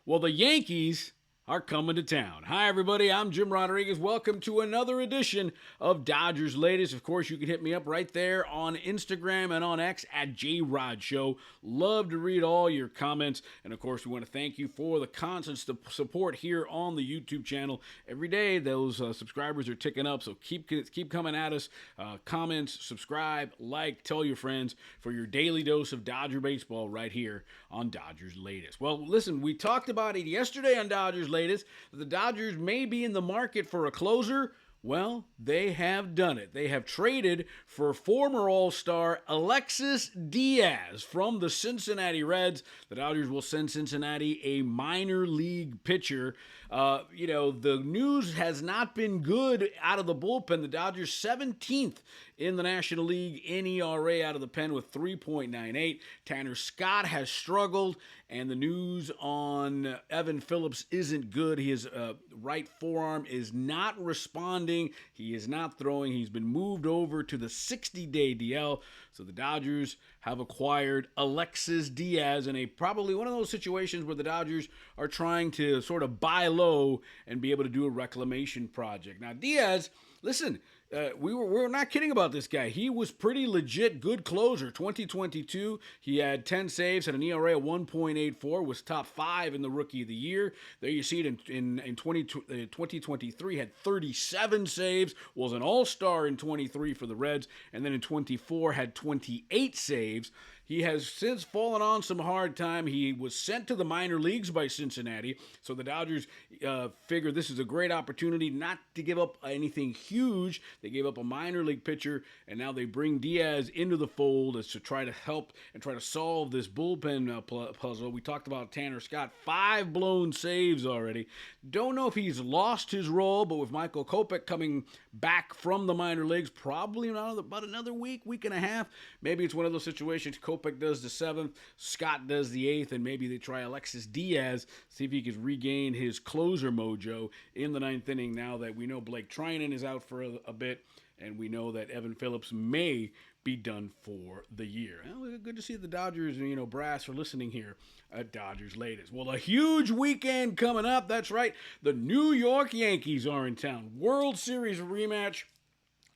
Well, the Yankees are coming to town. Hi, everybody. I'm Jim Rodriguez. Welcome to another edition of Dodgers Latest. Of course, you can hit me up right there on Instagram and on X at JRodShow. Love to read all your comments. And of course, we want to thank you for the constant support here on the YouTube channel. Every day, those subscribers are ticking up. So keep coming at us. Comments, subscribe, like, tell your friends for your daily dose of Dodger baseball right here on Dodgers Latest. Well, listen, we talked about it yesterday on Dodgers Latest. The Dodgers may be in the market for a closer. Well, they have done it. They have traded for former All-Star Alexis Diaz from the Cincinnati Reds. The Dodgers will send Cincinnati a minor league pitcher. The news has not been good out of the bullpen. The Dodgers 17th in the National League in ERA out of the pen with 3.98. Tanner Scott has struggled, and the news on Evan Phillips isn't good. His right forearm is not responding. He is not throwing. He's been moved over to the 60-day DL. So the Dodgers have acquired Alexis Diaz in probably one of those situations where the Dodgers are trying to sort of buy low and be able to do a reclamation project. Now, Diaz, listen, we're not kidding about this guy. He was pretty legit good closer. 2022, he had 10 saves, had an ERA of 1.84, was top 5 in the Rookie of the Year. There you see it in 2023, had 37 saves, was an all-star in 23 for the Reds, and then in 24 had 28 saves. He has since fallen on some hard time. He was sent to the minor leagues by Cincinnati, so the Dodgers figure this is a great opportunity not to give up anything huge. They gave up a minor league pitcher, and now they bring Diaz into the fold as to try to help and try to solve this bullpen puzzle. We talked about Tanner Scott, 5 blown saves already. Don't know if he's lost his role, but with Michael Kopech coming back from the minor leagues, probably about another week and a half, maybe it's one of those situations. Kopech does the 7th, Scott does the 8th, and maybe they try Alexis Diaz, see if he can regain his closer mojo in the 9th inning now that we know Blake Trinan is out for a bit, and we know that Evan Phillips may be done for the year. Well, good to see the Dodgers, brass are listening here at Dodgers Latest. Well, a huge weekend coming up. That's right. The New York Yankees are in town. World Series rematch.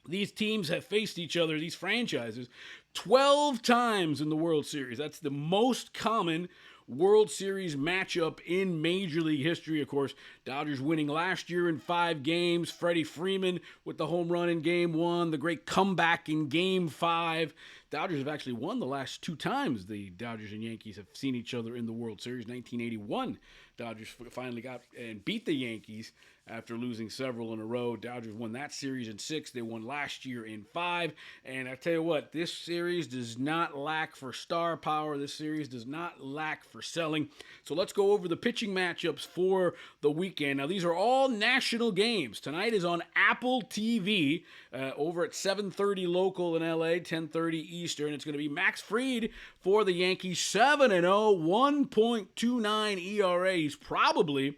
These teams have faced each other, these franchises, 12 times in the World Series. That's the most common World Series matchup in Major League history. Of course, Dodgers winning last year in 5 games. Freddie Freeman with the home run in Game 1. The great comeback in Game 5. Dodgers have actually won the last 2 times the Dodgers and Yankees have seen each other in the World Series. 1981, Dodgers finally got and beat the Yankees after losing several in a row. Dodgers won that series in 6. They won last year in 5. And I tell you what, this series does not lack for star power. This series does not lack for selling. So let's go over the pitching matchups for the weekend. Now, these are all national games. Tonight is on Apple TV over at 7:30 local in LA, 10:30 Eastern. It's going to be Max Fried for the Yankees, 7-0, 1.29 ERA. He's probably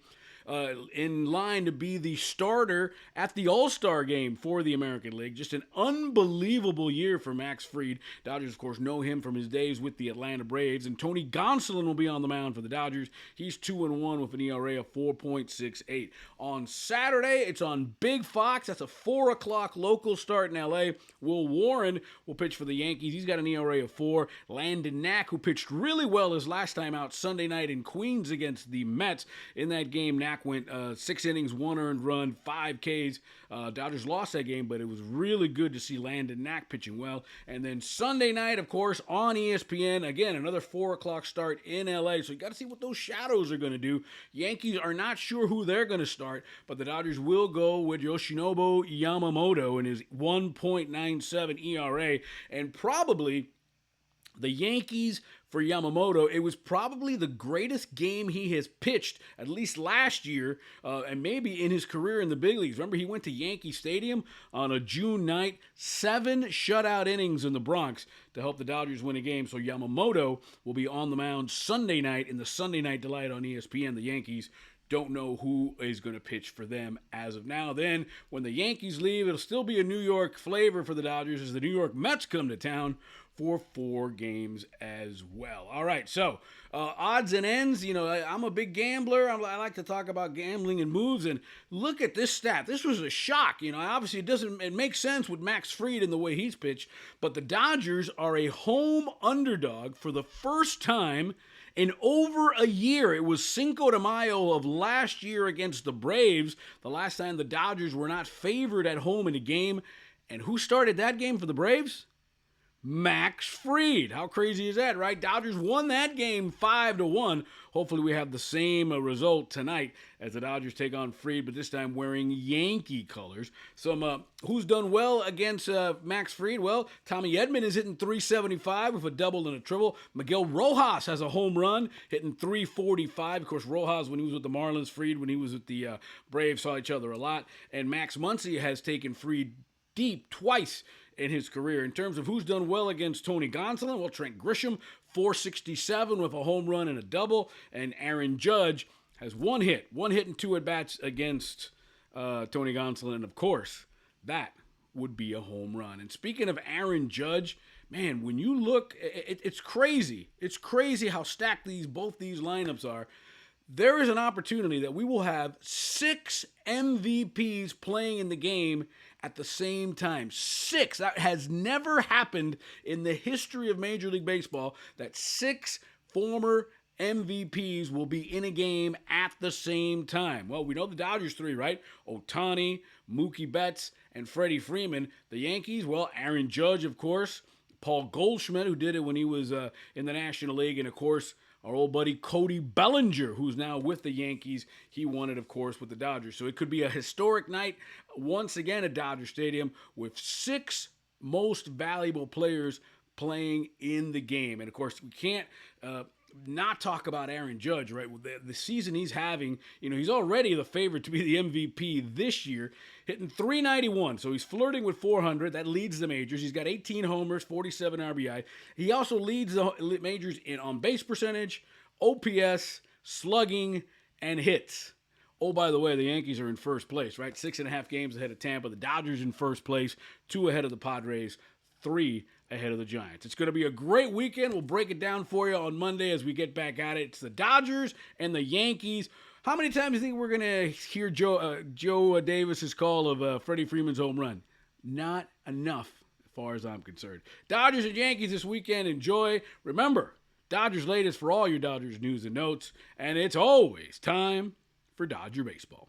in line to be the starter at the All-Star game for the American League. Just an unbelievable year for Max Fried. Dodgers, of course, know him from his days with the Atlanta Braves. And Tony Gonsolin will be on the mound for the Dodgers. He's 2-1 with an ERA of 4.68. On Saturday, it's on Big Fox. That's a 4 o'clock local start in L.A. Will Warren will pitch for the Yankees. He's got an ERA of 4. Landon Knack, who pitched really well his last time out Sunday night in Queens against the Mets. In that game, Knack went 6 innings, 1 earned run, 5 Ks. Dodgers lost that game, but it was really good to see Landon Knack pitching well. And then Sunday night, of course, on ESPN, again, another 4 o'clock start in LA. So you got to see what those shadows are going to do. Yankees are not sure who they're going to start, but the Dodgers will go with Yoshinobu Yamamoto in his 1.97 ERA. And probably the Yankees, for Yamamoto, it was probably the greatest game he has pitched, at least last year, and maybe in his career in the big leagues. Remember, he went to Yankee Stadium on a June night, 7 shutout innings in the Bronx to help the Dodgers win a game. So Yamamoto will be on the mound Sunday night in the Sunday Night Delight on ESPN. The Yankees Don't know who is going to pitch for them as of now. Then, when the Yankees leave, it'll still be a New York flavor for the Dodgers as the New York Mets come to town for 4 games as well. All right, so odds and ends. I'm a big gambler. I like to talk about gambling and moves. And look at this stat. This was a shock. Obviously it makes sense with Max Fried and the way he's pitched. But the Dodgers are a home underdog for the first time in over a year. It was Cinco de Mayo of last year against the Braves, the last time the Dodgers were not favored at home in a game. And who started that game for the Braves? Max Fried. How crazy is that, right? Dodgers won that game 5-1. Hopefully we have the same result tonight as the Dodgers take on Fried, but this time wearing Yankee colors. Who's done well against Max Fried? Well, Tommy Edman is hitting .375 with a double and a triple. Miguel Rojas has a home run, hitting .345. Of course, Rojas, when he was with the Marlins, Fried, when he was with the Braves, saw each other a lot. And Max Muncy has taken Fried deep twice in his career. In terms of who's done well against Tony Gonsolin, well, Trent Grisham, .467 with a home run and a double, and Aaron Judge has one hit and 2 at-bats against Tony Gonsolin, and of course, that would be a home run. And speaking of Aaron Judge, man, when you look, it's crazy. It's crazy how stacked both these lineups are. There is an opportunity that we will have 6 MVPs playing in the game at the same time. 6. That has never happened in the history of Major League Baseball, that 6 former MVPs will be in a game at the same time. Well, we know the Dodgers 3, right? Ohtani, Mookie Betts, and Freddie Freeman. The Yankees, well, Aaron Judge, of course. Paul Goldschmidt, who did it when he was in the National League. And, of course, our old buddy Cody Bellinger, who's now with the Yankees. He won it, of course, with the Dodgers. So it could be a historic night once again at Dodger Stadium with 6 most valuable players playing in the game. And, of course, we can't not talk about Aaron Judge, right? The season he's having, he's already the favorite to be the MVP this year, hitting .391. So he's flirting with .400. That leads the majors. He's got 18 homers, 47 RBI. He also leads the majors in on-base percentage, OPS, slugging, and hits. Oh, by the way, the Yankees are in first place, right? 6.5 games ahead of Tampa. The Dodgers in first place, 2 ahead of the Padres, 3 ahead of the Giants. It's going to be a great weekend. We'll break it down for you on Monday as we get back at it. It's the Dodgers and the Yankees. How many times do you think we're going to hear Joe Davis's call of Freddie Freeman's home run? Not enough, as far as I'm concerned. Dodgers and Yankees this weekend. Enjoy. Remember, Dodgers latest for all your Dodgers news and notes. And it's always time for Dodger baseball.